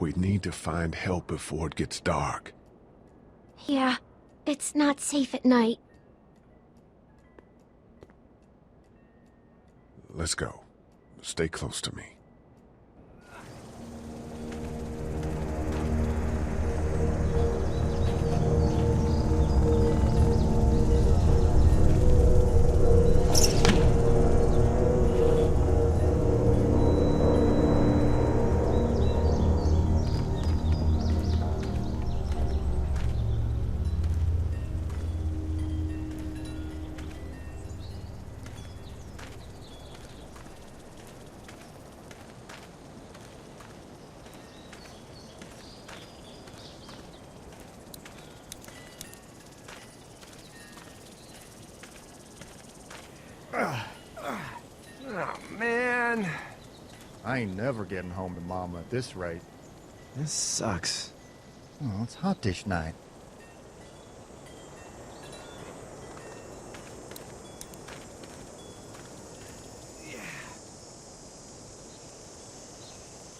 We need to find help before it gets dark. Yeah, it's not safe at night. Let's go. Stay close to me. Oh, man. I ain't never getting home to Mama at this rate. This sucks. Oh, it's hot dish night.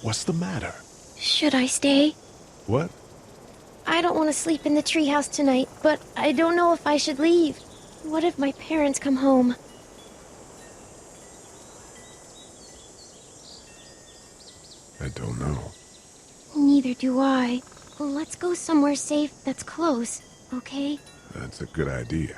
What's the matter? Should I stay? What? I don't want to sleep in the treehouse tonight, but I don't know if I should leave. What if my parents come home? I don't know. Neither do I. Let's go somewhere safe that's close, okay? That's a good idea.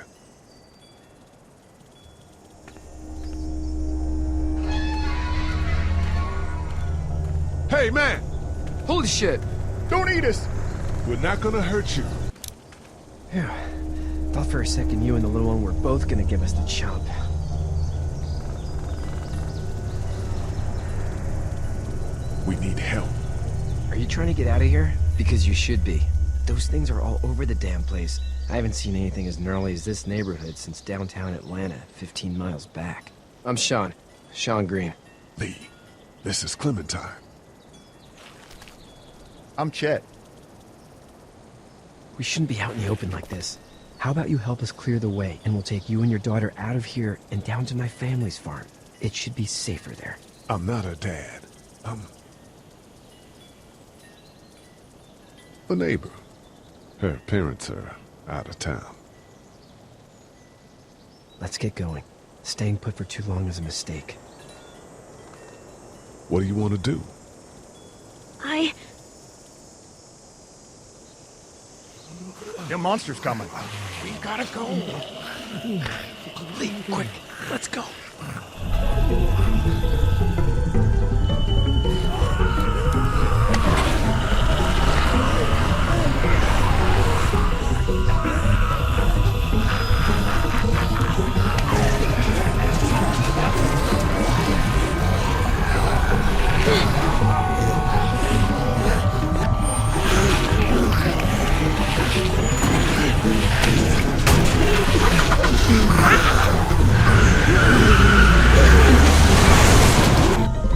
Hey, man! Holy shit. Don't eat us! We're not gonna hurt you. Yeah. Thought for a second you and the little one were both gonna give us the chomp. We need help. Are you trying to get out of here? Because you should be. Those things are all over the damn place. I haven't seen anything as gnarly as this neighborhood since downtown Atlanta, 15 miles back. I'm Sean. Sean Green. Lee, this is Clementine. I'm Chet. We shouldn't be out in the open like this. How about you help us clear the way, and we'll take you and your daughter out of here and down to my family's farm. It should be safer there. I'm not her dad. I'm a neighbor. Her parents are out of town. Let's get going. Staying put for too long is a mistake. What do you want to do? The monster's coming. We gotta go. Lee, quick, let's go.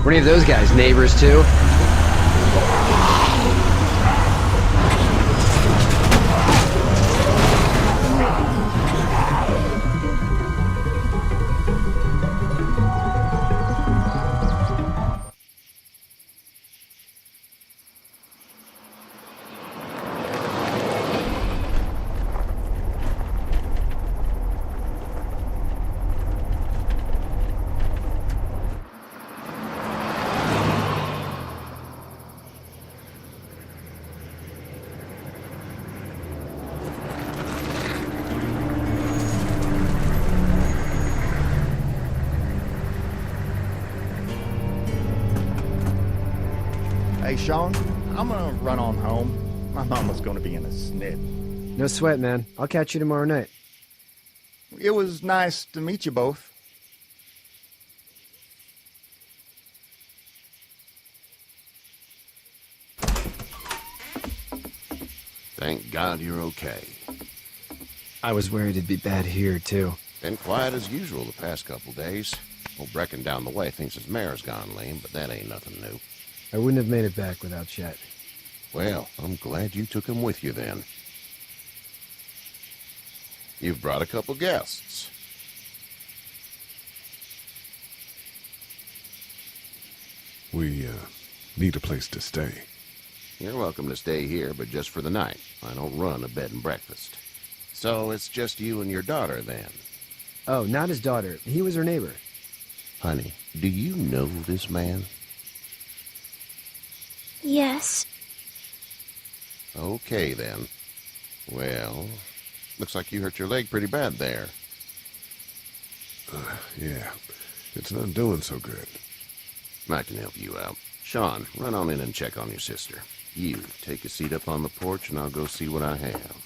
Were any of those guys neighbors too? Hey, Sean, I'm gonna run on home. My mama's gonna be in a snit. No sweat, man. I'll catch you tomorrow night. It was nice to meet you both. Thank God you're okay. I was worried it'd be bad here, too. Been quiet as usual the past couple days. Old Brecken down the way thinks his mare's gone lame, but that ain't nothing new. I wouldn't have made it back without Chet. Well, I'm glad you took him with you then. You've brought a couple guests. We, need a place to stay. You're welcome to stay here, but just for the night. I don't run a bed and breakfast. So it's just you and your daughter, then? Oh, not his daughter. He was her neighbor. Honey, do you know this man? Yes. Okay, then. Well, looks like you hurt your leg pretty bad there. Yeah, it's not doing so good. I can help you out. Sean, run on in and check on your sister. You, take a seat up on the porch and I'll go see what I have.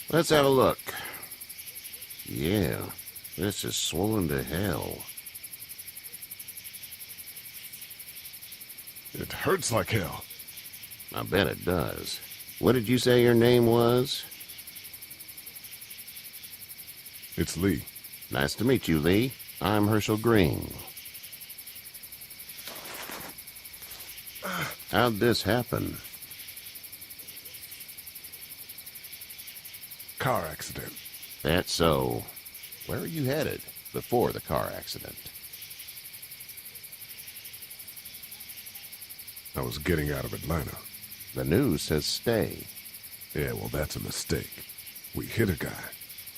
Let's have a look. Yeah, this is swollen to hell. It hurts like hell. I bet it does. What did you say your name was? It's Lee. Nice to meet you, Lee. I'm Herschel Green. How'd this happen? Car accident. That's so. Where are you headed before the car accident? I was getting out of Atlanta. The news says stay. Yeah, well, that's a mistake. We hit a guy.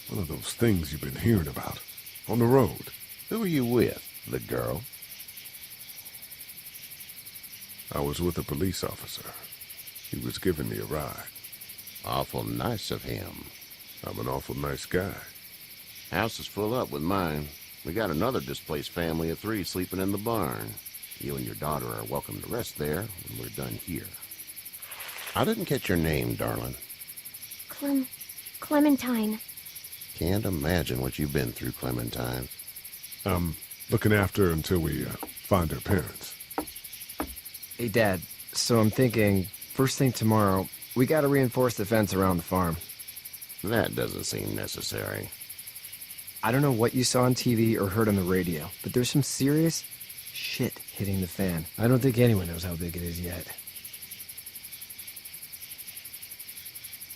One of those things you've been hearing about. On the road. Who are you with? The girl? I was with a police officer. He was giving me a ride. Awful nice of him. I'm an awful nice guy. House is full up with mine. We got another displaced family of 3 sleeping in the barn. You and your daughter are welcome to rest there when we're done here. I didn't catch your name, darling. Clementine. Can't imagine what you've been through, Clementine. I'm looking after her until we find her parents. Hey, Dad, so I'm thinking, first thing tomorrow, we gotta reinforce the fence around the farm. That doesn't seem necessary. I don't know what you saw on TV or heard on the radio, but there's some serious shit hitting the fan. I don't think anyone knows how big it is yet.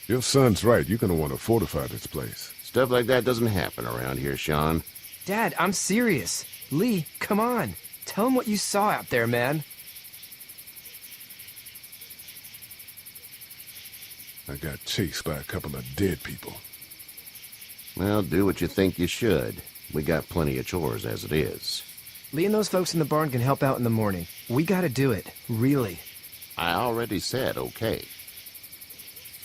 Your son's right. You're gonna want to fortify this place. Stuff like that doesn't happen around here, Sean. Dad, I'm serious. Lee, come on. Tell him what you saw out there, man. I got chased by a couple of dead people. Well, do what you think you should. We got plenty of chores as it is. Lee and those folks in the barn can help out in the morning. We gotta do it. Really. I already said okay.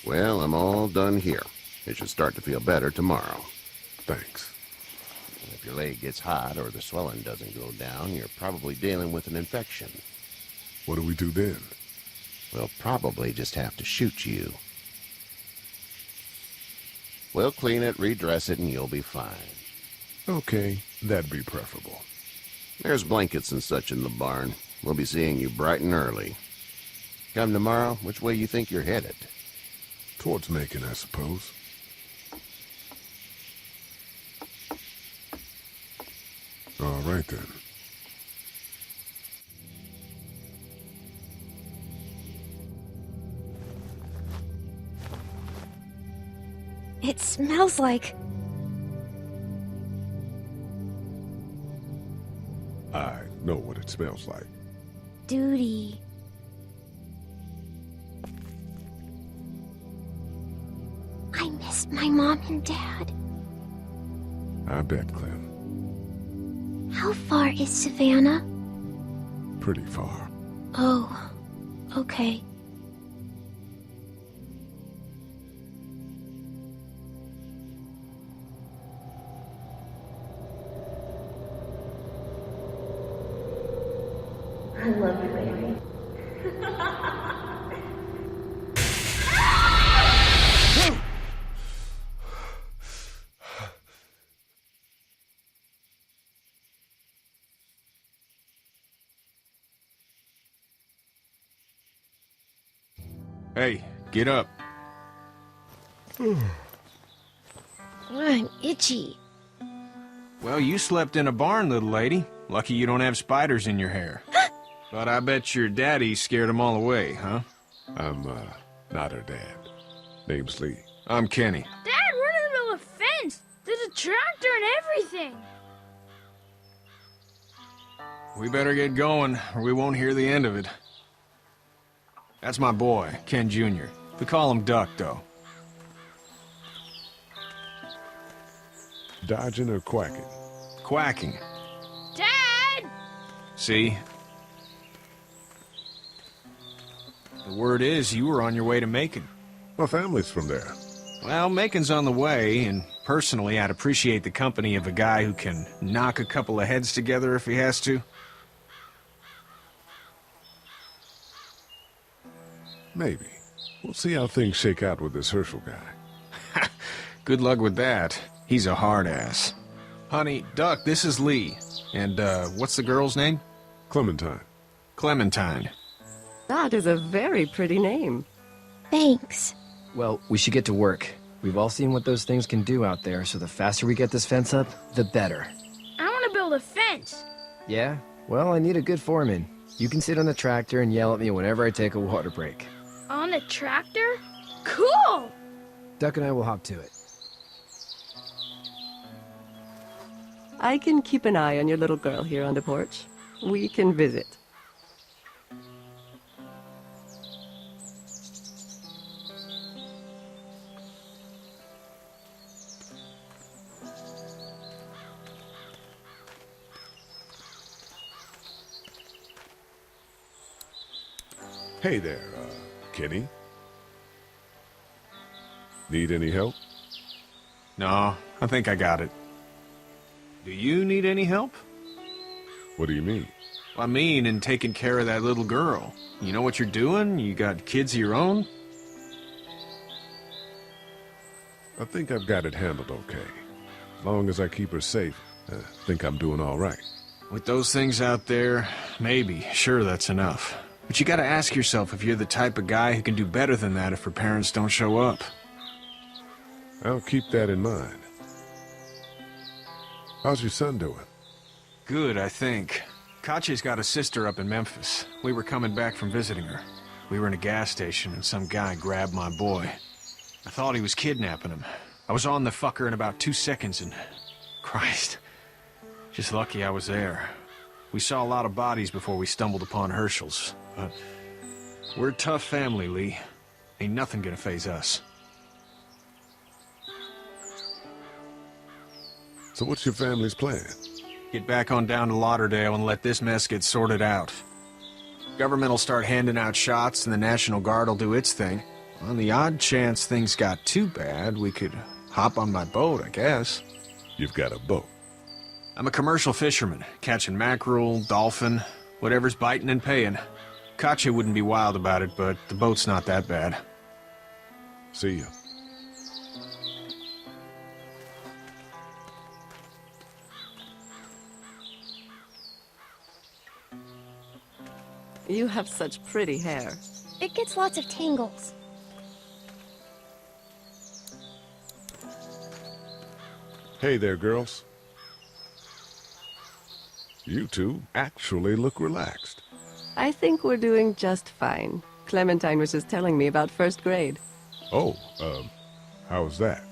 Well, I'm all done here. It should start to feel better tomorrow. Thanks. And if your leg gets hot or the swelling doesn't go down, you're probably dealing with an infection. What do we do then? We'll probably just have to shoot you. We'll clean it, redress it, and you'll be fine. Okay, that'd be preferable. There's blankets and such in the barn. We'll be seeing you bright and early. Come tomorrow, which way you think you're headed? Towards Macon, I suppose. All right, then. It smells like... I know what it smells like. duty. I miss my mom and dad. I bet, Clem. How far is Savannah? Pretty far. Oh, okay. I love you, baby. Hey, get up. I'm itchy. Well, you slept in a barn, little lady. Lucky you don't have spiders in your hair. But I bet your daddy scared them all away, huh? I'm, not her dad. Name's Lee. I'm Kenny. Dad, we're in the middle of a fence. There's a tractor and everything. We better get going, or we won't hear the end of it. That's my boy, Ken Jr. We call him Duck, though. Dodging or quacking? Quacking. Dad! See? The word is you were on your way to Macon. My family's from there. Well, Macon's on the way, and personally, I'd appreciate the company of a guy who can knock a couple of heads together if he has to. Maybe. We'll see how things shake out with this Herschel guy. Good luck with that. He's a hard ass. Honey, Duck, this is Lee. And, what's the girl's name? Clementine. Clementine. That is a very pretty name. Thanks. Well, we should get to work. We've all seen what those things can do out there, so the faster we get this fence up, the better. I want to build a fence. Yeah? Well, I need a good foreman. You can sit on the tractor and yell at me whenever I take a water break. On the tractor? Cool! Duck and I will hop to it. I can keep an eye on your little girl here on the porch. We can visit. Hey there, Kenny. Need any help? No, I think I got it. Do you need any help? What do you mean? I mean, in taking care of that little girl. You know what you're doing? You got kids of your own? I think I've got it handled okay. As long as I keep her safe, I think I'm doing all right. With those things out there, maybe. Sure, that's enough. But you gotta ask yourself if you're the type of guy who can do better than that if her parents don't show up. I'll keep that in mind. How's your son doing? Good, I think. Katya's got a sister up in Memphis. We were coming back from visiting her. We were in a gas station and some guy grabbed my boy. I thought he was kidnapping him. I was on the fucker in about 2 seconds and... Christ. Just lucky I was there. We saw a lot of bodies before we stumbled upon Herschel's. But we're a tough family, Lee. Ain't nothing gonna faze us. So what's your family's plan? Get back on down to Lauderdale and let this mess get sorted out. Government will start handing out shots and the National Guard will do its thing. On the odd chance things got too bad, we could hop on my boat, I guess. You've got a boat. I'm a commercial fisherman, catching mackerel, dolphin, whatever's biting and paying. Katya wouldn't be wild about it, but the boat's not that bad. See ya. You have such pretty hair. It gets lots of tangles. Hey there, girls. You two actually look relaxed. I think we're doing just fine. Clementine was just telling me about first grade. Oh, how's that?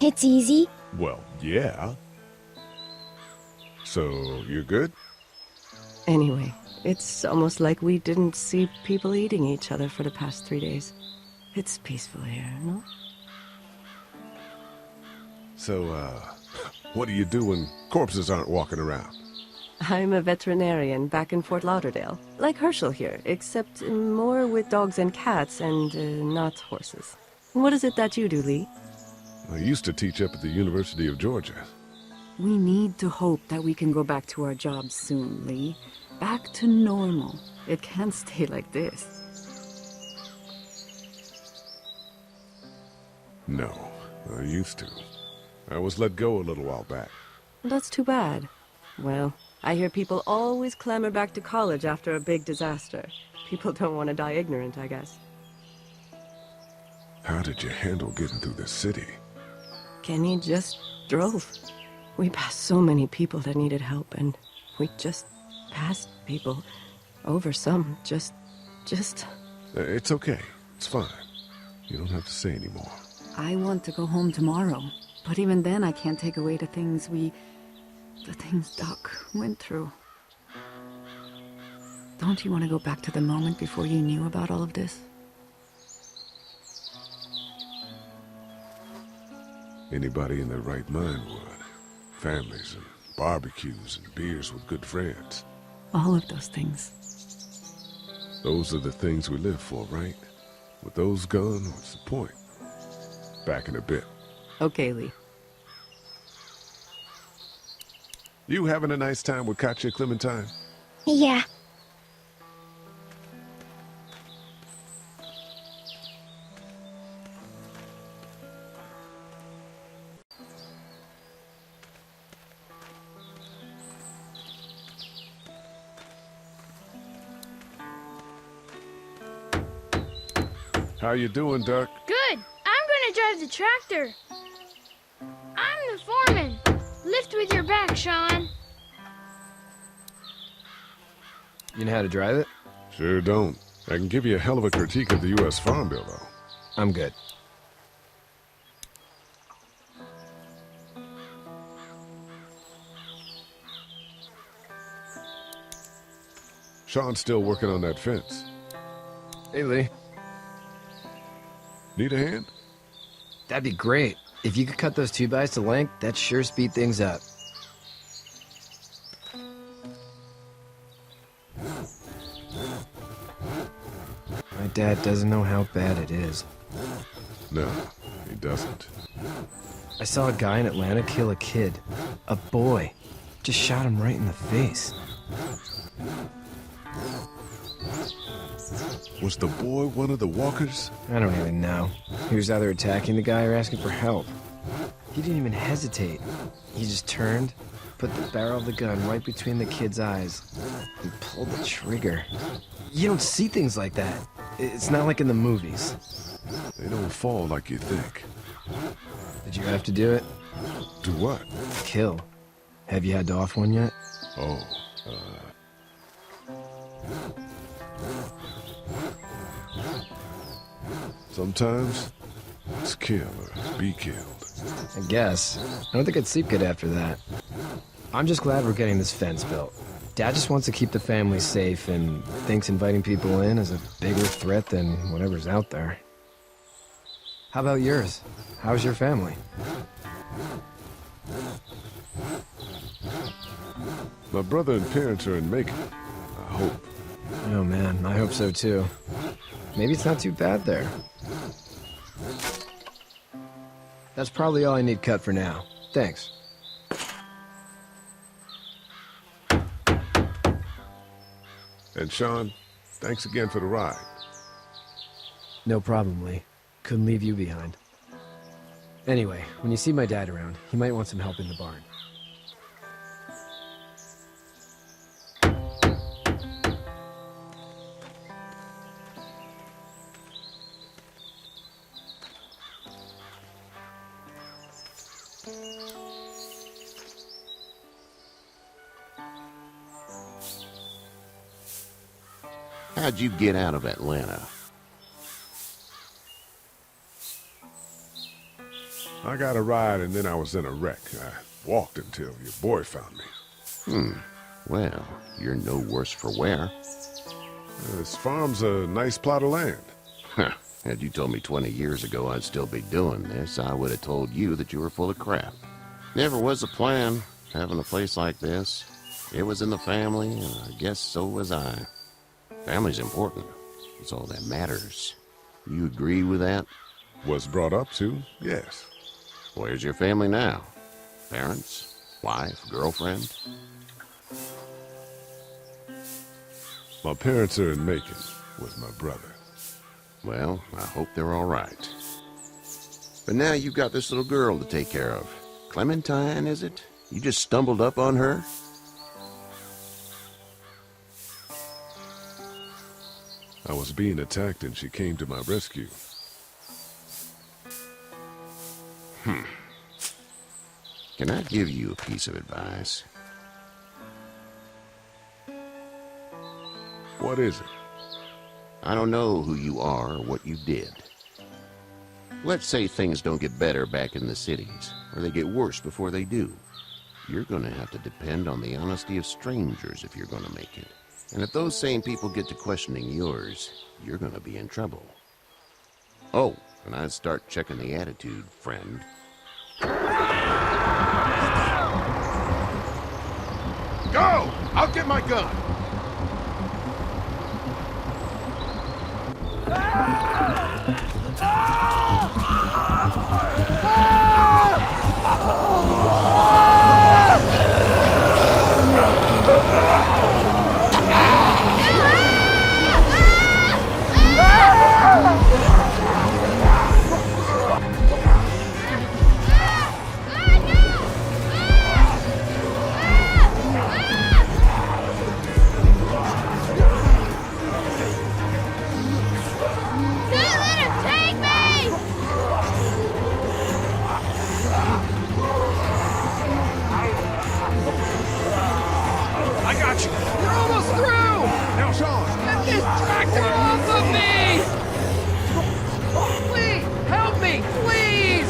It's easy. Well, yeah. So, you're good? Anyway, it's almost like we didn't see people eating each other for the past 3 days. It's peaceful here, no? So, what do you do when corpses aren't walking around? I'm a veterinarian back in Fort Lauderdale. Like Herschel here, except more with dogs and cats and not horses. What is it that you do, Lee? I used to teach up at the University of Georgia. We need to hope that we can go back to our jobs soon, Lee. Back to normal. It can't stay like this. No, I used to. I was let go a little while back. That's too bad. Well, I hear people always clamor back to college after a big disaster. People don't want to die ignorant, I guess. How did you handle getting through the city? Kenny just drove. We passed so many people that needed help, and we just passed people. Over some, just... It's okay. It's fine. You don't have to say anymore. I want to go home tomorrow, But even then, I can't take away the things Doc went through. Don't you want to go back to the moment before you knew about all of this? Anybody in their right mind would. Families and barbecues and beers with good friends. All of those things. Those are the things we live for, right? With those gone, what's the point? Back in a bit. Okay, Lee. You having a nice time with Katya, Clementine? Yeah. How you doing, Duck? Good. I'm gonna drive the tractor. I'm the foreman. Lift with your back, Sean. You know how to drive it? Sure don't. I can give you a hell of a critique of the U.S. Farm Bill, though. I'm good. Sean's still working on that fence. Hey, Lee. Need a hand? That'd be great. If you could cut those 2x to length, that'd sure speed things up. My dad doesn't know how bad it is. No, he doesn't. I saw a guy in Atlanta kill a kid. A boy. Just shot him right in the face. Was the boy one of the walkers? I don't even know. He was either attacking the guy or asking for help. He didn't even hesitate. He just turned, put the barrel of the gun right between the kid's eyes, and pulled the trigger. You don't see things like that. It's not like in the movies. They don't fall like you think. Did you have to do it? Do what? Kill. Have you had to off one yet? Oh, sometimes it's kill or be killed. I guess. I don't think I'd sleep good after that. I'm just glad we're getting this fence built. Dad just wants to keep the family safe and thinks inviting people in is a bigger threat than whatever's out there. How about yours? How's your family? My brother and parents are in Macon. I hope. Oh man, I hope so too. Maybe it's not too bad there. That's probably all I need cut for now. Thanks. And Sean, thanks again for the ride. No problem, Lee. Couldn't leave you behind. Anyway, when you see my dad around, he might want some help in the barn. How'd you get out of Atlanta? I got a ride and then I was in a wreck. I walked until your boy found me. Well, you're no worse for wear. This farm's a nice plot of land. Huh. Had you told me 20 years ago I'd still be doing this, I would have told you that you were full of crap. Never was a plan, having a place like this. It was in the family, and I guess so was I. Family's important. It's all that matters. You agree with that? Was brought up to, yes. Where's your family now? Parents? Wife? Girlfriend? My parents are in Macon with my brother. Well, I hope they're all right. But now you've got this little girl to take care of. Clementine, is it? You just stumbled up on her? I was being attacked and she came to my rescue. Can I give you a piece of advice? What is it? I don't know who you are or what you did. Let's say things don't get better back in the cities, or they get worse before they do. You're gonna have to depend on the honesty of strangers if you're gonna make it. And if those same people get to questioning yours, you're gonna be in trouble. Oh, and I'd start checking the attitude, friend. Go! I'll get my gun! I got you. You're almost through! Now, Sean. Get this tractor off of me! Please, help me, please!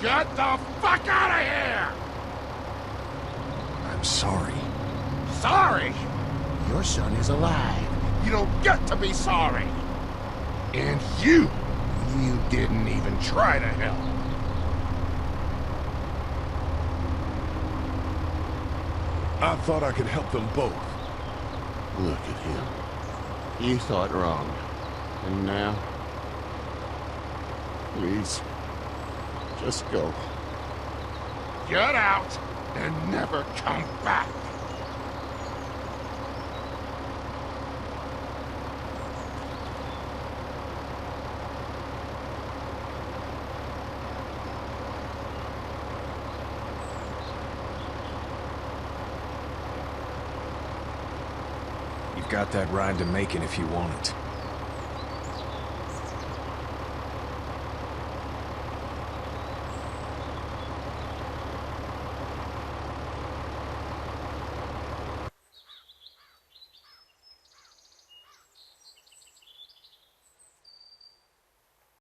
Get the fuck out of here! I'm sorry. Sorry? Your son is alive. You don't get to be sorry. And you didn't even try to help. I thought I could help them both. Look at him. You thought wrong. And now? Please, just go. Get out and never come back. You've got that ride to Macon if you want it.